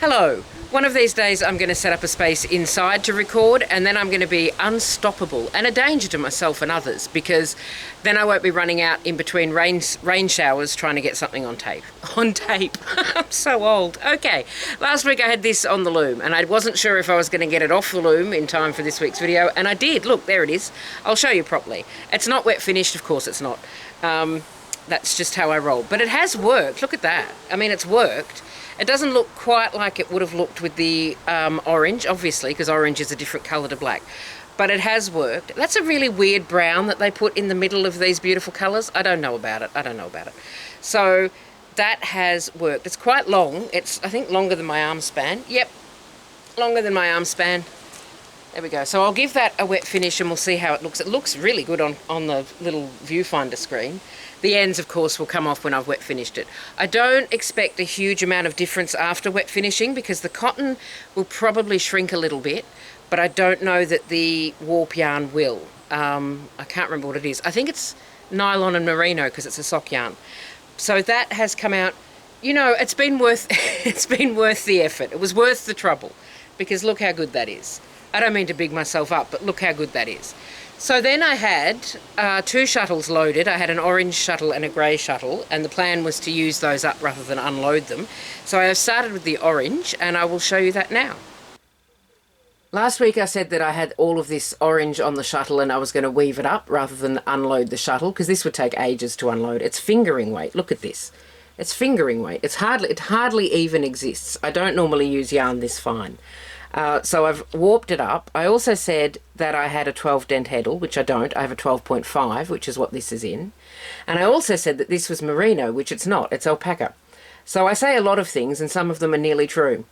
Hello. One of these days I'm going to set up a space inside to record, and then I'm going to be unstoppable and a danger to myself and others, because then I won't be running out in between rain showers trying to get something on tape. On tape. I'm so old. Okay. Last week I had this on the loom and I wasn't sure if I was going to get it off the loom in time for this week's video, and I did. Look, there it is. I'll show you properly. It's not wet finished, of course it's not. That's just how I roll. But it has worked. Look at that. I mean, it's worked. It doesn't look quite like it would have looked with the orange, obviously, because orange is a different colour to black. But it has worked. That's a really weird brown that they put in the middle of these beautiful colours. I don't know about it. I don't know about it. So that has worked. It's quite long. It's, I think, longer than my arm span. Yep, longer than my arm span. There we go. So I'll give that a wet finish and we'll see how it looks. It looks really good on the little viewfinder screen. The ends, of course, will come off when I've wet finished it. I don't expect a huge amount of difference after wet finishing because the cotton will probably shrink a little bit, but I don't know that the warp yarn will. I can't remember what it is. I think it's nylon and merino because it's a sock yarn. So that has come out. You know, it's been worth the effort. It was worth the trouble because look how good that is. I don't mean to big myself up, but look how good that is. So then I had two shuttles loaded. I had an orange shuttle and a grey shuttle, and the plan was to use those up rather than unload them. So I have started with the orange, and I will show you that now. Last week I said that I had all of this orange on the shuttle and I was going to weave it up rather than unload the shuttle, because this would take ages to unload. It's fingering weight. Look at this. It's fingering weight. It hardly even exists. I don't normally use yarn this fine. So I've warped it up. I also said that I had a 12 dent heddle, which I don't. I have a 12.5, which is what this is in. And I also said that this was merino, which it's not. It's alpaca. So I say a lot of things, and some of them are nearly true.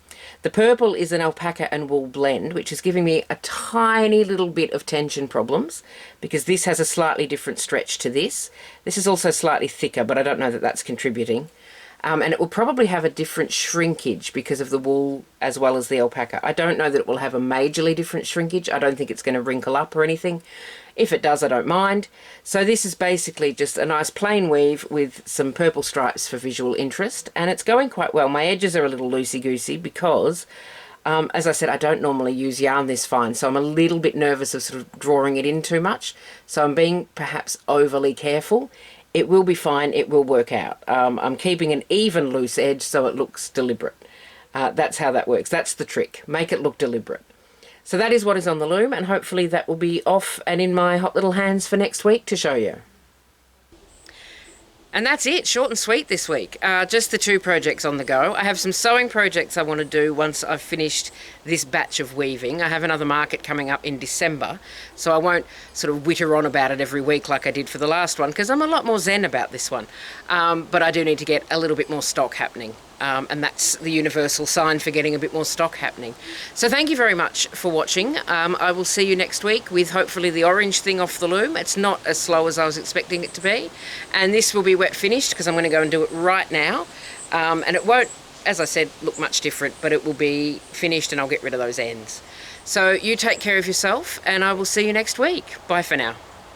The purple is an alpaca and wool blend, which is giving me a tiny little bit of tension problems, because this has a slightly different stretch to this. This is also slightly thicker, but I don't know that that's contributing. And it will probably have a different shrinkage because of the wool as well as the alpaca. I don't know that it will have a majorly different shrinkage. I don't think it's going to wrinkle up or anything. If it does, I don't mind. So this is basically just a nice plain weave with some purple stripes for visual interest, and it's going quite well. My edges are a little loosey-goosey because, as I said, I don't normally use yarn this fine, so I'm a little bit nervous of sort of drawing it in too much. So I'm being perhaps overly careful. It will be fine. It will work out. I'm keeping an even loose edge so it looks deliberate. That's how that works. That's the trick. Make it look deliberate. So that is what is on the loom, and hopefully that will be off and in my hot little hands for next week to show you. And that's it, short and sweet this week. Just the two projects on the go. I have some sewing projects I want to do once I've finished this batch of weaving. I have another market coming up in December, so I won't sort of witter on about it every week like I did for the last one, because I'm a lot more zen about this one. But I do need to get a little bit more stock happening. And that's the universal sign for getting a bit more stock happening. So thank you very much for watching. I will see you next week with hopefully the orange thing off the loom. It's not as slow as I was expecting it to be. And this will be wet finished because I'm going to go and do it right now. And it won't, as I said, look much different, but it will be finished and I'll get rid of those ends. So you take care of yourself and I will see you next week. Bye for now.